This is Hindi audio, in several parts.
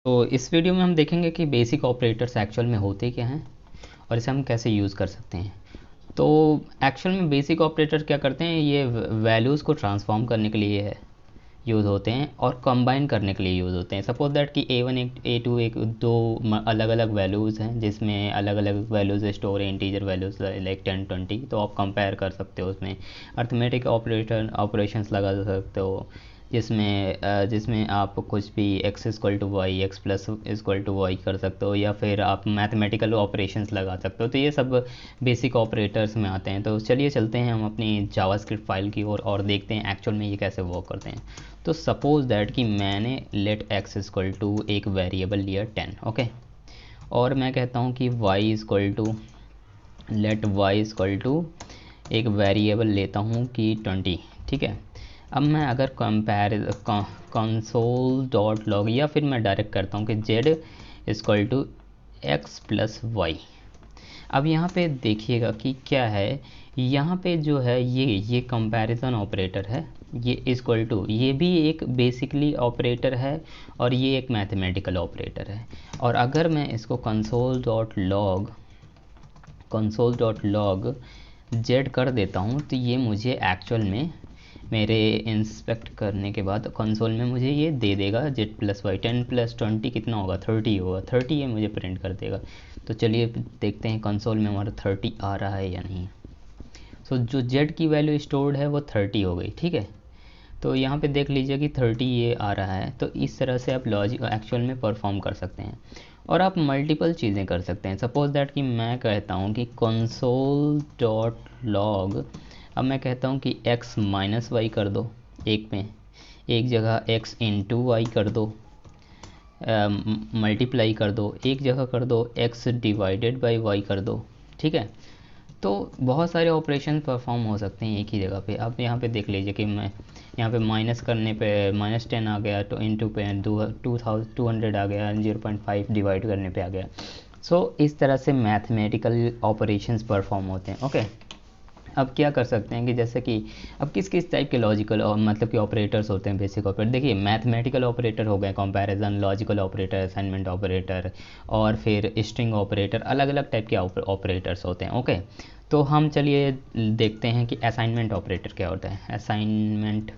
तो इस वीडियो में हम देखेंगे कि बेसिक ऑपरेटर्स एक्चुअल में होते क्या हैं और इसे हम कैसे यूज़ कर सकते हैं। तो एक्चुअल में बेसिक ऑपरेटर क्या करते हैं, ये वैल्यूज़ को ट्रांसफॉर्म करने के लिए यूज़ होते हैं और कंबाइन करने के लिए यूज़ होते हैं। सपोज दैट कि A1 A2 एक दो अलग अलग वैल्यूज़ हैं जिसमें अलग अलग वैल्यूज़ स्टोर है, इंटीजर वैल्यूज़ लाइक 10 20। तो आप कंपेयर कर सकते हो, उसमें अर्थमेटिक ऑपरेशंस लगा सकते हो जिसमें आप कुछ भी x equal to y, x plus equal to y कर सकते हो, या फिर आप मैथमेटिकल ऑपरेशंस लगा सकते हो। तो ये सब बेसिक ऑपरेटर्स में आते हैं। तो चलिए चलते हैं हम अपनी जावास्क्रिप्ट फाइल की ओर और देखते हैं एक्चुअल में ये कैसे वर्क करते हैं। तो सपोज दैट कि मैंने लेट x इक्वल टू एक वेरिएबल लिया 10, ओके, और मैं कहता हूँ कि y equal to let y equal to एक वेरिएबल लेता हूँ कि 20, ठीक है। अब मैं अगर कंसोल डॉट लॉग या फिर मैं डायरेक्ट करता हूँ कि z equal to x plus y. अब यहाँ पे देखिएगा कि क्या है, यहाँ पे जो है ये कंपैरिजन ऑपरेटर है, ये इक्वल टू, ये भी एक बेसिकली ऑपरेटर है और ये एक मैथमेटिकल ऑपरेटर है। और अगर मैं इसको कंसोल डॉट लॉग जेड कर देता हूँ तो ये मुझे एक्चुअल में मेरे इंस्पेक्ट करने के बाद कंसोल में मुझे ये दे देगा जेड प्लस वाई। 10 प्लस 20 कितना होगा, 30 होगा। 30 ये मुझे प्रिंट कर देगा। तो चलिए देखते हैं कंसोल में हमारा 30 आ रहा है या नहीं। सो जो जेड की वैल्यू स्टोर्ड है वो 30 हो गई, ठीक है। तो यहाँ पे देख लीजिए कि 30 ये आ रहा है। तो इस तरह से आप लॉजिक एक्चुअल में परफॉर्म कर सकते हैं और आप मल्टीपल चीज़ें कर सकते हैं। सपोज दैट कि मैं कहता हूँ कि कंसोल डॉट लॉग, अब मैं कहता हूँ कि x माइनस वाई कर दो, एक जगह x इंटू वाई कर दो, मल्टीप्लाई कर दो, एक जगह कर दो x डिवाइडेड बाई वाई कर दो, ठीक है। तो बहुत सारे ऑपरेशन परफॉर्म हो सकते हैं एक ही जगह पे। आप यहाँ पे देख लीजिए कि मैं यहाँ पे माइनस करने पे -10 आ गया, तो इंटू पे 200 आ गया, 0.5 डिवाइड करने पे आ गया। सो इस तरह से मैथमेटिकल ऑपरेशंस परफॉर्म होते हैं, ओके। अब क्या कर सकते हैं कि जैसे कि अब किस किस टाइप के लॉजिकल और मतलब कि ऑपरेटर्स होते हैं बेसिक ऑपरेटर। देखिए मैथमेटिकल ऑपरेटर हो गए, comparison, logical operator, assignment operator, और फिर स्ट्रिंग ऑपरेटर, अलग अलग टाइप के ऑपरेटर्स होते हैं, ओके। तो हम चलिए देखते हैं कि असाइनमेंट ऑपरेटर क्या होता है। असाइनमेंट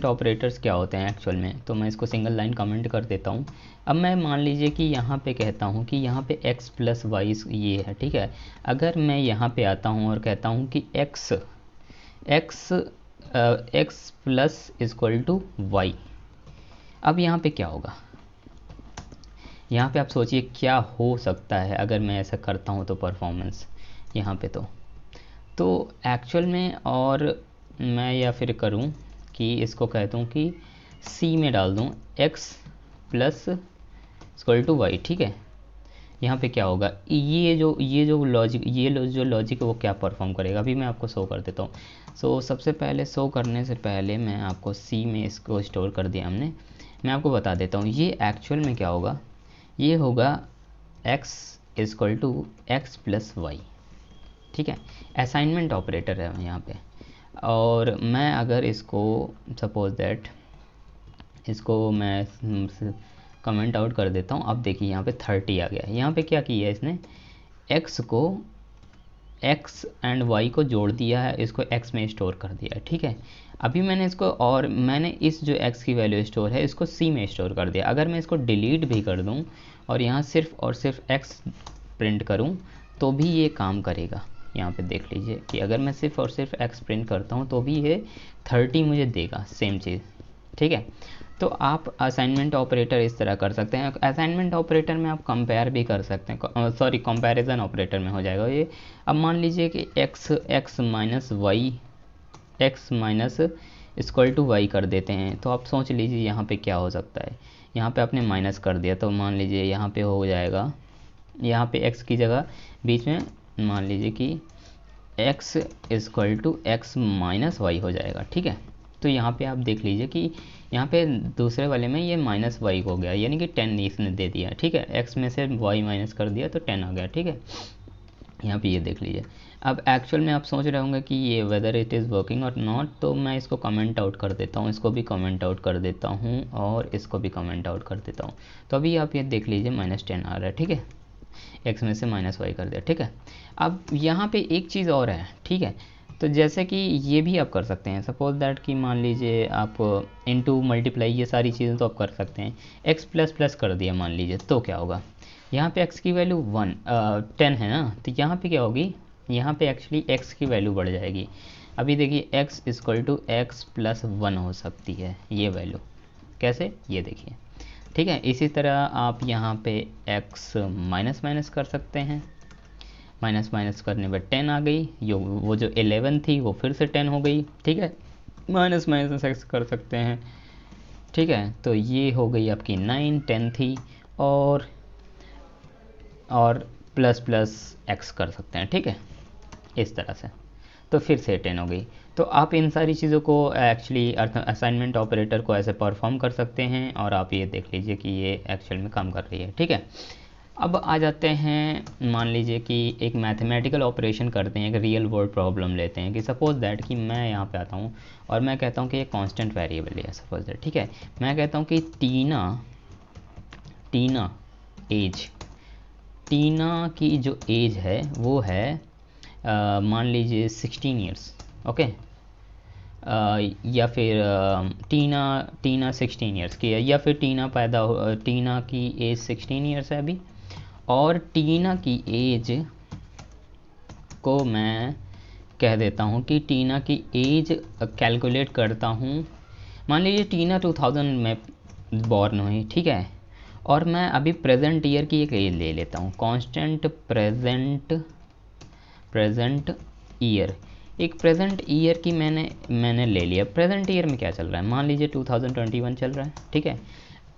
ऑपरेटर्स क्या होते हैं एक्चुअल में, तो मैं इसको सिंगल लाइन कमेंट कर देता हूँ। अब मैं मान लीजिए कि यहाँ पे कहता हूँ कि यहाँ पे x प्लस वाई ये है, ठीक है। अगर मैं यहाँ पे आता हूँ और कहता हूँ कि x plus equal to y, अब यहाँ पे क्या होगा, यहाँ पे आप सोचिए क्या हो सकता है अगर मैं ऐसा करता हूँ तो परफॉर्मेंस यहाँ पे। तो एक्चुअल में, और मैं या फिर करूँ कि इसको कहता हूँ कि C में डाल दूँ x plus equal to y, ठीक है। यहाँ पे क्या होगा, जो लॉजिक है वो क्या परफॉर्म करेगा, अभी मैं आपको शो कर देता हूँ। सो सबसे पहले शो करने से पहले मैं आपको C में इसको स्टोर कर दिया हमने। मैं आपको बता देता हूँ ये एक्चुअल में क्या होगा, ये होगा x equal to x plus y, ठीक है। असाइनमेंट ऑपरेटर है यहाँ पे। और मैं अगर इसको सपोज दैट इसको मैं कमेंट आउट कर देता हूँ। अब देखिए यहाँ पे 30 आ गया। यहाँ पे क्या किया इसने, x एंड y को जोड़ दिया है, इसको x में स्टोर कर दिया है, ठीक है। अभी मैंने इसको, और मैंने इस जो x की वैल्यू स्टोर है इसको C में स्टोर कर दिया। अगर मैं इसको डिलीट भी कर दूँ और यहाँ सिर्फ और सिर्फ x प्रिंट करूँ तो भी ये काम करेगा। यहाँ पे देख लीजिए कि अगर मैं सिर्फ और सिर्फ x प्रिंट करता हूँ तो भी ये 30 मुझे देगा, सेम चीज़, ठीक है। तो आप असाइनमेंट ऑपरेटर इस तरह कर सकते हैं। असाइनमेंट ऑपरेटर में आप कंपेयर भी कर सकते हैं, सॉरी कंपैरिजन ऑपरेटर में हो जाएगा ये। अब मान लीजिए कि x minus equal to y कर देते हैं, तो आप सोच लीजिए यहाँ पे क्या हो सकता है। यहाँ पे आपने माइनस कर दिया तो मान लीजिए यहाँ पे हो जाएगा, यहाँ पे x की जगह बीच में मान लीजिए कि x equal to x minus y हो जाएगा, ठीक है। तो यहाँ पे आप देख लीजिए कि यहाँ पे दूसरे वाले में ये माइनस वाई हो गया, यानी कि 10 इसने दे दिया, ठीक है। x में से y माइनस कर दिया तो 10 आ गया, ठीक है। यहाँ पे ये देख लीजिए। अब एक्चुअल में आप सोच रहे होंगे कि ये वेदर इट इज़ वर्किंग और नॉट, तो मैं इसको कमेंट आउट कर देता हूँ, इसको भी कमेंट आउट कर देता हूँ और इसको भी कमेंट आउट कर देता हूँ। तो अभी आप ये देख लीजिए -10 आ रहा है, ठीक है, x में से -y कर दिया, ठीक है। अब यहाँ पे एक चीज़ और है, ठीक है, तो जैसे कि ये भी आप कर सकते हैं, सपोज दैट कि मान लीजिए आप इनटू मल्टीप्लाई ये सारी चीज़ें तो आप कर सकते हैं, x प्लस प्लस कर दिया मान लीजिए, तो क्या होगा, यहाँ पे x की वैल्यू 10 है ना, तो यहाँ पे क्या होगी, यहाँ पे एक्चुअली x की वैल्यू बढ़ जाएगी। अभी देखिए x equal to x plus 1 हो सकती है ये वैल्यू, कैसे, ये देखिए, ठीक है। इसी तरह आप यहाँ पे x माइनस माइनस कर सकते हैं, माइनस माइनस करने पर 10 आ गई, वो जो 11 थी वो फिर से 10 हो गई, ठीक है, माइनस माइनस x कर सकते हैं, ठीक है। तो ये हो गई आपकी 9, 10 थी, और प्लस प्लस x कर सकते हैं, ठीक है, इस तरह से, तो फिर से 10 हो गई। तो आप इन सारी चीज़ों को एक्चुअली असाइनमेंट ऑपरेटर को ऐसे परफॉर्म कर सकते हैं, और आप ये देख लीजिए कि ये एक्चुअल में काम कर रही है, ठीक है। अब आ जाते हैं, मान लीजिए कि एक मैथमेटिकल ऑपरेशन करते हैं, एक रियल वर्ल्ड प्रॉब्लम लेते हैं कि सपोज दैट कि मैं यहाँ पे आता हूँ और मैं कहता हूँ कि ये कांस्टेंट वेरिएबल है, सपोज दैट, ठीक है, मैं कहता हूँ कि टीना की जो एज है वो है मान लीजिए 16 ईयर्स, ओके, या फिर टीना 16 ईयर्स की है, या फिर टीना की एज 16 ईयर्स है अभी, और टीना की एज को मैं कह देता हूँ कि टीना की एज कैलकुलेट करता हूँ, मान लीजिए टीना 2000 में बॉर्न हुई, ठीक है, और मैं अभी प्रेजेंट ईयर की एक एज ले लेता हूँ, कांस्टेंट प्रेजेंट ईयर, एक प्रेजेंट ईयर की मैंने ले लिया। प्रेजेंट ईयर में क्या चल रहा है, मान लीजिए 2021 चल रहा है, ठीक है।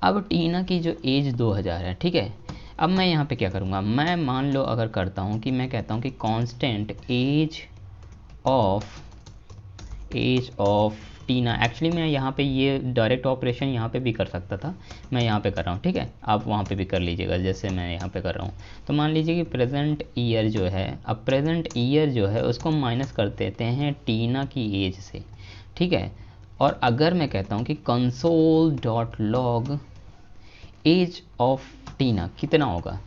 अब टीना की जो एज 2000 है, ठीक है। अब मैं यहाँ पे क्या करूँगा, मैं मान लो अगर करता हूँ कि मैं कहता हूँ कि constant age of Tina, actually मैं यहाँ पे ये डायरेक्ट ऑपरेशन यहाँ पे भी कर सकता था, मैं यहाँ पे कर रहा हूँ, ठीक है, आप वहाँ पे भी कर लीजिएगा जैसे मैं यहाँ पे कर रहा हूँ। तो मान लीजिए कि प्रेजेंट ईयर जो है, अब प्रेजेंट ईयर जो है उसको माइनस कर देते हैं टीना की एज से, ठीक है। और अगर मैं कहता हूँ कि console.log एज ऑफ टीना कितना होगा,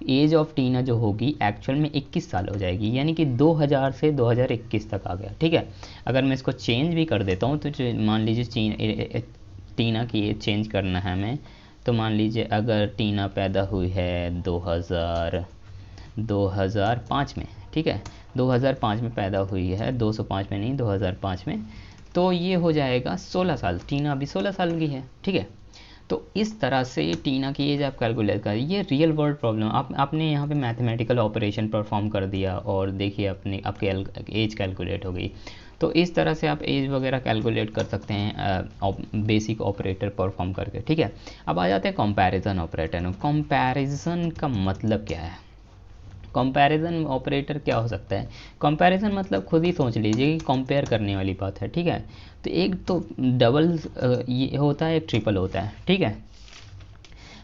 एज ऑफ टीना जो होगी एक्चुअल में 21 साल हो जाएगी, यानी कि 2000 से 2021 तक आ गया, ठीक है। अगर मैं इसको चेंज भी कर देता हूँ तो मान लीजिए टीना की एज चेंज करना है हमें, तो मान लीजिए अगर टीना पैदा हुई है 2005 में, ठीक है, 2005 में पैदा हुई है, 205 में नहीं, 2005 में, तो ये हो जाएगा 16 साल, टीना अभी 16 साल की है, ठीक है। तो इस तरह से टीना की एज आप कैलकुलेट करें, ये रियल वर्ल्ड प्रॉब्लम, आपने यहाँ पे मैथमेटिकल ऑपरेशन परफॉर्म कर दिया और देखिए आपकी एज कैलकुलेट हो गई। तो इस तरह से आप एज वगैरह कैलकुलेट कर सकते हैं बेसिक ऑपरेटर परफॉर्म करके, ठीक है। अब आ जाते हैं कंपैरिजन ऑपरेटर। कंपैरिजन का मतलब क्या है, कंपैरिजन ऑपरेटर क्या हो सकता है, कंपैरिजन मतलब खुद ही सोच लीजिए कि कंपेयर करने वाली बात है, ठीक है। तो एक तो डबल ये होता है, एक ट्रिपल होता है, ठीक है।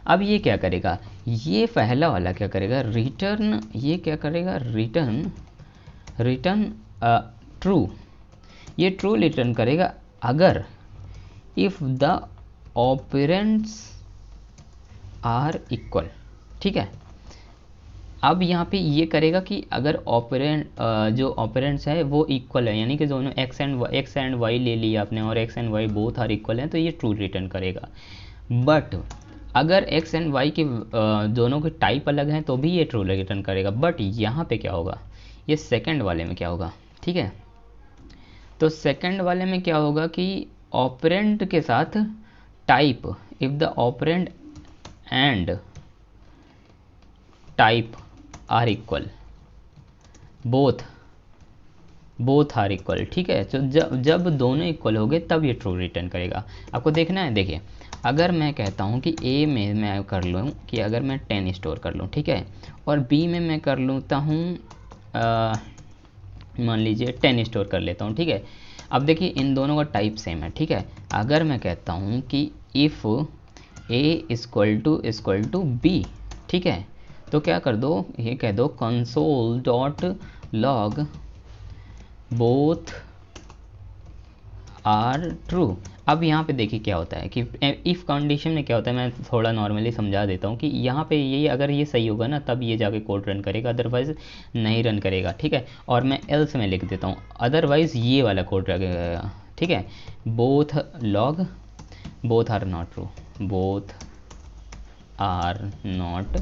अब ये क्या करेगा, ये पहला वाला क्या करेगा, रिटर्न, ये क्या करेगा, रिटर्न ट्रू, ये ट्रू रिटर्न करेगा अगर if the operands are equal, ठीक है। अब यहाँ पे ये करेगा कि अगर जो ऑपरेंड्स है वो इक्वल है, यानी कि दोनों एक्स एंड वाई ले लिया आपने और x and y both are equal हैं, तो ये ट्रू रिटर्न करेगा। बट अगर एक्स एंड वाई के दोनों के टाइप अलग हैं तो भी ये ट्रू रिटर्न करेगा। बट यहाँ पे क्या होगा, ये सेकंड वाले में क्या होगा, ठीक है। तो सेकंड वाले में क्या होगा कि ऑपरेंड के साथ type, if the operand and type are equal, both are equal, ठीक है। तो जब दोनों इक्वल हो गए तब ये ट्रू रिटर्न करेगा। आपको देखना है, देखिए अगर मैं कहता हूँ कि ए में मैं कर लूँ कि अगर मैं 10 स्टोर कर लूँ, ठीक है, और बी में मैं कर लेता हूँ मान लीजिए 10 स्टोर कर लेता हूँ, ठीक है। अब देखिए इन दोनों का टाइप सेम है, ठीक है। अगर मैं कहता हूँ कि if a equal to b, ठीक है, तो क्या कर दो, ये कह दो console dot log both are true. अब यहाँ पे देखिए क्या होता है कि इफ़ कंडीशन में क्या होता है, मैं थोड़ा नॉर्मली समझा देता हूँ कि यहाँ पे ये अगर ये सही होगा ना तब ये जाके कोड रन करेगा, अदरवाइज़ नहीं रन करेगा, ठीक है। और मैं एल्स में लिख देता हूँ, अदरवाइज़ ये वाला कोड रहेगा, ठीक है। Both log both are not true, both are not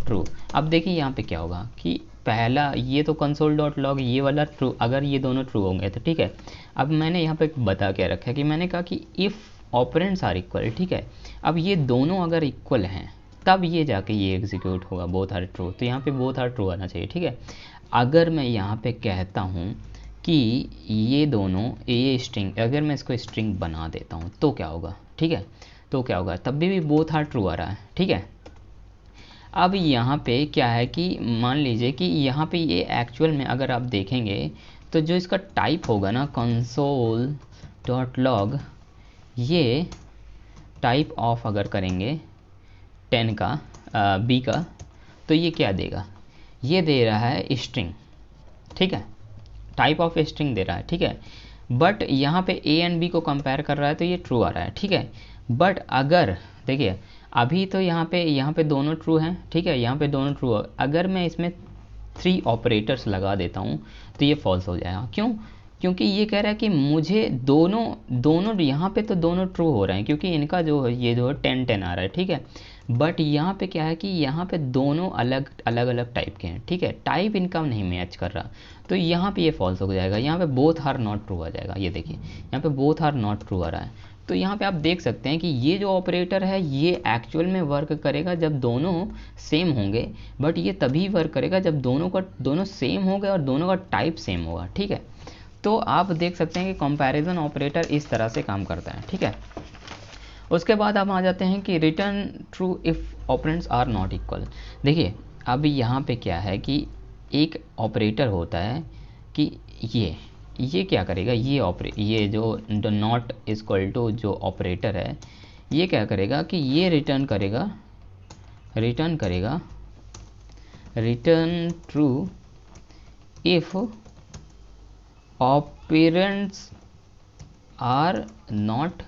true. अब देखिए यहाँ पे क्या होगा कि पहला ये तो कंसोल डॉट लॉग ये वाला ट्रू, अगर ये दोनों ट्रू होंगे तो ठीक है। अब मैंने यहाँ पे बता क्या रखा है कि मैंने कहा कि इफ़ ऑपरेंड्स आर इक्वल, ठीक है। अब ये दोनों अगर इक्वल हैं तब ये जाके ये एग्जीक्यूट होगा, बोथ आर ट्रू। तो यहाँ पे बोथ आर ट्रू आना चाहिए, ठीक है। अगर मैं यहाँ पे कहता हूँ कि ये दोनों ये स्ट्रिंग, अगर मैं इसको स्ट्रिंग बना देता हूँ तो क्या होगा, ठीक है। तो क्या होगा, तब भी बोथ आर ट्रू आ रहा है, ठीक है। अब यहाँ पे क्या है कि मान लीजिए कि यहाँ पे ये एक्चुअल में अगर आप देखेंगे तो जो इसका टाइप होगा ना कंसोल डॉट लॉग, ये टाइप ऑफ अगर करेंगे 10 का बी का, तो ये क्या देगा, ये दे रहा है स्ट्रिंग, ठीक है। टाइप ऑफ स्ट्रिंग दे रहा है, ठीक है। बट यहाँ पे ए एंड बी को कंपेयर कर रहा है तो ये ट्रू आ रहा है, ठीक है। बट अगर देखिए अभी तो यहाँ पे दोनों ट्रू हैं, ठीक है, यहाँ पे दोनों ट्रू है। अगर मैं इसमें 3 ऑपरेटर्स लगा देता हूँ तो ये फॉल्स हो जाएगा। क्यों? क्योंकि ये कह रहा है कि मुझे दोनों यहाँ पे तो दोनों ट्रू हो रहे हैं क्योंकि इनका जो ये जो 10-10 आ रहा है, ठीक है। बट यहाँ पे क्या है कि यहाँ पे दोनों अलग अलग टाइप के हैं, ठीक है। टाइप इनका नहीं मैच कर रहा, तो यहाँ पे ये फॉल्स हो जाएगा। यहाँ पे बोथ आर नॉट ट्रू आ जाएगा, ये देखिए यहाँ पे बोथ आर नॉट ट्रू आ रहा है। तो यहाँ पे आप देख सकते हैं कि ये जो ऑपरेटर है ये एक्चुअल में वर्क करेगा जब दोनों सेम होंगे, बट ये तभी वर्क करेगा जब दोनों सेम होंगे और दोनों का टाइप सेम होगा, ठीक है। तो आप देख सकते हैं कि कंपैरिजन ऑपरेटर इस तरह से काम करता है, ठीक है। उसके बाद हम आ जाते हैं कि return true if operands are not equal. देखिए अब यहाँ पे क्या है कि एक ऑपरेटर होता है कि ये क्या करेगा, ये जो नॉट इक्वल टू जो ऑपरेटर है ये क्या करेगा कि ये रिटर्न करेगा return true if operands are not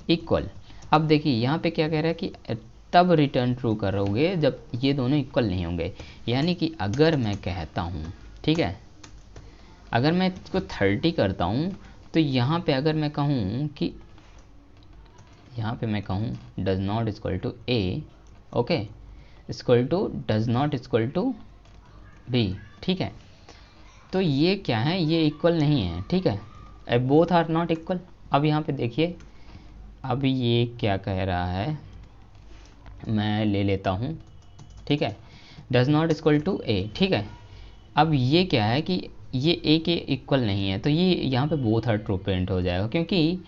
equal. अब देखिए यहाँ पे क्या कह रहा है कि तब रिटर्न ट्रू करोगे जब ये दोनों इक्वल नहीं होंगे। यानी कि अगर मैं कहता हूँ, ठीक है, अगर मैं इसको 30 करता हूँ तो यहाँ पे अगर मैं कहूँ कि यहाँ पे मैं कहूँ does not equal to a, okay, equal to does not equal to b, ठीक है। तो ये क्या है, ये इक्वल नहीं है, ठीक है, बोथ आर नॉट इक्वल। अब यहाँ पे देखिए अब ये क्या कह रहा है, मैं ले लेता हूँ, ठीक है, डज नॉट इक्वल टू ए, ठीक है। अब ये क्या है कि ये ए के इक्वल नहीं है तो ये यहाँ पे बोथ आर ट्रू प्रिंट हो जाएगा क्योंकि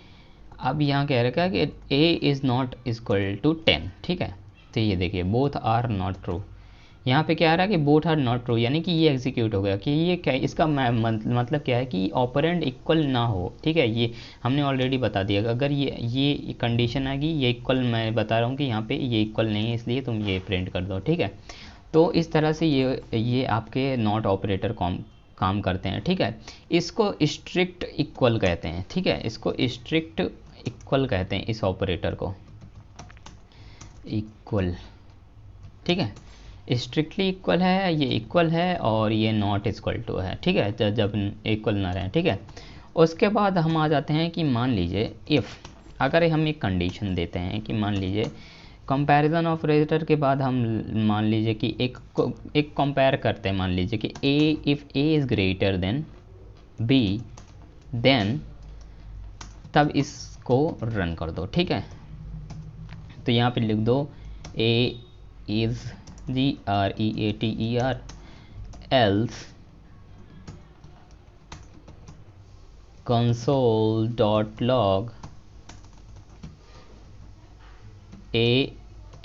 अब यहाँ कह रखा है कि a is not equal to 10, ठीक है। तो ये देखिए बोथ आर नॉट ट्रू, यहाँ पे क्या आ रहा है कि बोथ आर नॉट ट्रू, यानी कि ये एग्जीक्यूट हो गया कि ये क्या, इसका मतलब क्या है कि ऑपरेंड इक्वल ना हो, ठीक है। ये हमने ऑलरेडी बता दिया, अगर ये कंडीशन आएगी ये इक्वल, मैं बता रहा हूँ कि यहाँ पे ये इक्वल नहीं है इसलिए तुम ये प्रिंट कर दो, ठीक है। तो इस तरह से ये आपके नॉट ऑपरेटर काम करते हैं, ठीक है। इसको स्ट्रिक्ट इक्वल कहते हैं, ठीक है, इसको स्ट्रिक्ट इक्वल कहते हैं इस ऑपरेटर को, इक्वल, ठीक है। स्ट्रिक्टली इक्वल है, ये इक्वल है और ये नॉट इक्वल टू है, ठीक है, जब इक्वल ना रहे, ठीक है। उसके बाद हम आ जाते हैं कि मान लीजिए इफ़, अगर हम एक कंडीशन देते हैं कि मान लीजिए कंपैरिजन ऑपरेटर के बाद हम मान लीजिए कि एक कंपेयर करते हैं, मान लीजिए कि A, if A is greater than B then, तब इसको रन कर दो, ठीक है। तो यहाँ पे लिख दो A is GREATER else console.log a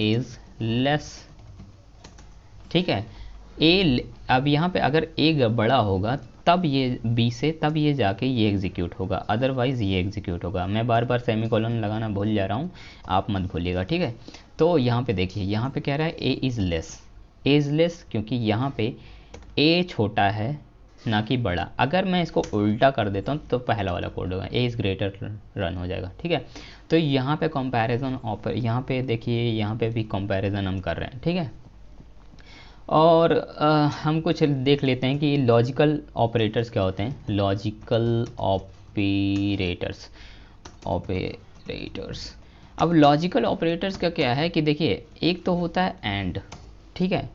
is less, ठीक है। ए, अब यहाँ पे अगर ए बड़ा होगा तब ये बी से, तब ये जाके ये एग्जीक्यूट होगा, अदरवाइज़ ये एग्जीक्यूट होगा। मैं बार बार सेमीकोलन लगाना भूल जा रहा हूँ, आप मत भूलिएगा, ठीक है। तो यहाँ पे देखिए यहाँ पे कह रहा है ए इज़ लेस, एजलेस, क्योंकि यहाँ पे ए छोटा है ना कि बड़ा। अगर मैं इसको उल्टा कर देता हूँ तो पहला वाला कोड होगा, ए इज़ ग्रेटर रन हो जाएगा, ठीक है। तो यहाँ पे कंपैरिजन यहाँ पे देखिए, यहाँ पे भी कंपैरिजन हम कर रहे हैं, ठीक है। और हम कुछ देख लेते हैं कि लॉजिकल ऑपरेटर्स क्या होते हैं। लॉजिकल ऑपरेटर्स अब लॉजिकल ऑपरेटर्स का क्या है कि देखिए, एक तो होता है एंड, ठीक है,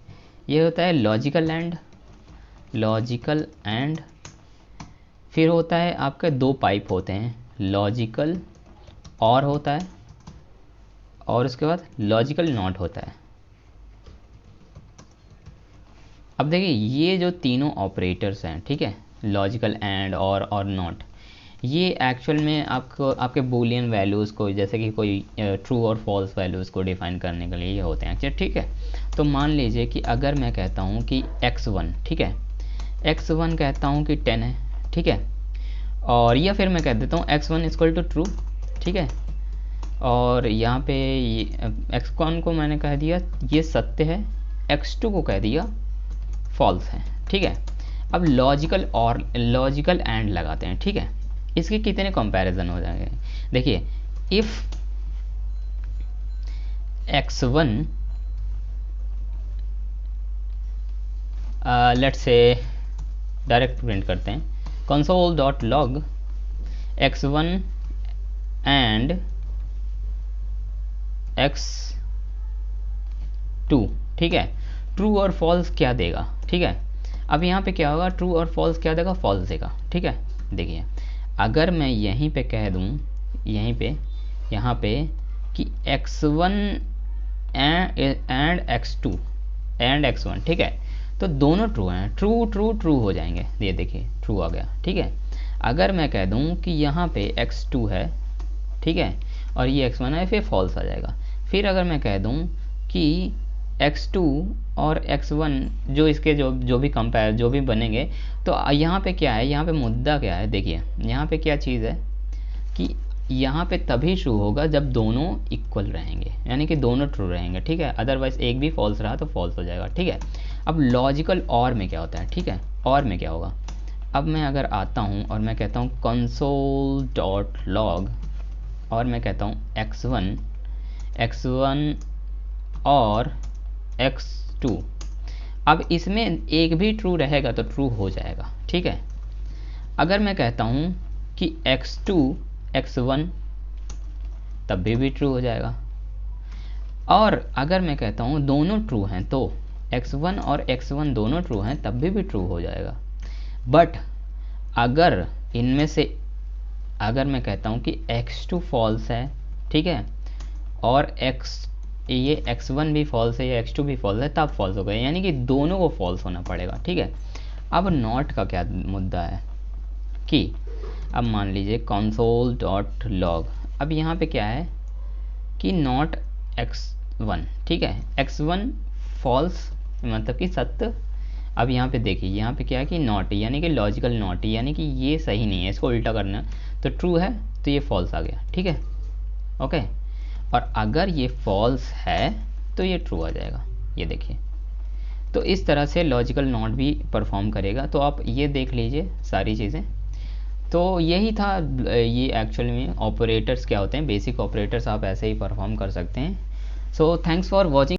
ये होता है लॉजिकल एंड, फिर होता है आपके दो पाइप होते हैं, लॉजिकल और होता है, और उसके बाद लॉजिकल नॉट होता है। अब देखिए, ये जो तीनों ऑपरेटर्स हैं, ठीक है, लॉजिकल एंड और नॉट, ये एक्चुअल में आपको आपके बूलियन वैल्यूज़ को, जैसे कि कोई ट्रू और फॉल्स वैल्यूज़ को डिफाइन करने के लिए ये होते हैं एक्चुअली, ठीक है। तो मान लीजिए कि अगर मैं कहता हूँ कि x1, ठीक है, x1 कहता हूँ कि 10 है, ठीक है, और या फिर मैं कह देता हूँ x1 इक्वल टू ट्रू, ठीक है, और यहाँ पे x1 को मैंने कह दिया ये सत्य है, x2 को कह दिया फॉल्स है, ठीक है। अब लॉजिकल एंड लगाते हैं, ठीक है। इसके कितने कंपैरिजन हो जाएंगे, देखिए, if x1 let's say direct print करते हैं, console.log x1 एंड x2, ठीक है, ट्रू और फॉल्स क्या देगा, ठीक है। अब यहाँ पे क्या होगा, ट्रू और फॉल्स क्या देगा, फॉल्स देगा, ठीक है। देखिए, अगर मैं यहीं पे कह दूँ, यहाँ पे कि x1 एंड x1, ठीक है, तो दोनों ट्रू हैं, ट्रू हो जाएंगे, ये देखिए ट्रू आ गया, ठीक है। अगर मैं कह दूँ कि यहाँ पे x2 है, ठीक है, और ये x1 है, फिर फॉल्स आ जाएगा। फिर अगर मैं कह दूँ कि x2 और x1 जो इसके जो भी बनेंगे, तो यहाँ पे क्या है, यहाँ पे मुद्दा क्या है, देखिए यहाँ पे क्या चीज़ है कि यहाँ पे तभी ट्रू होगा जब दोनों इक्वल रहेंगे, यानी कि दोनों ट्रू रहेंगे, ठीक है। अदरवाइज एक भी फॉल्स रहा तो फॉल्स हो जाएगा, ठीक है। अब लॉजिकल और में क्या होता है, ठीक है, और में क्या होगा, अब मैं अगर आता हूँ और मैं कहता हूँ console.log और मैं कहता हूँ x1 और x2, अब इसमें एक भी ट्रू रहेगा तो ट्रू हो जाएगा, ठीक है। अगर मैं कहता हूँ कि x2 x1, तब भी ट्रू हो जाएगा। और अगर मैं कहता हूँ दोनों ट्रू हैं, तो x1 और x1 दोनों ट्रू हैं, तब भी ट्रू हो जाएगा। बट अगर इनमें से अगर मैं कहता हूँ कि x2 फॉल्स है, ठीक है, और ये x1 भी फॉल्स है या x2 भी फॉल्स है, तब फॉल्स हो गए, यानी कि दोनों को फॉल्स होना पड़ेगा, ठीक है। अब नॉट का क्या मुद्दा है कि अब मान लीजिए console.log, अब यहाँ पे क्या है कि नॉट x1, ठीक है, x1 फॉल्स मतलब कि सत्य। अब यहाँ पे देखिए, यहाँ पे क्या है कि नॉट, यानी कि लॉजिकल नॉट, यानी कि ये सही नहीं है, इसको उल्टा करना, तो ट्रू है तो ये फॉल्स आ गया, ठीक है, ओके। और अगर ये फॉल्स है तो ये ट्रू आ जाएगा, ये देखिए। तो इस तरह से लॉजिकल नॉट भी परफॉर्म करेगा। तो आप ये देख लीजिए सारी चीज़ें। तो यही था, ये एक्चुअल में ऑपरेटर्स क्या होते हैं, बेसिक ऑपरेटर्स आप ऐसे ही परफॉर्म कर सकते हैं। So thanks for watching.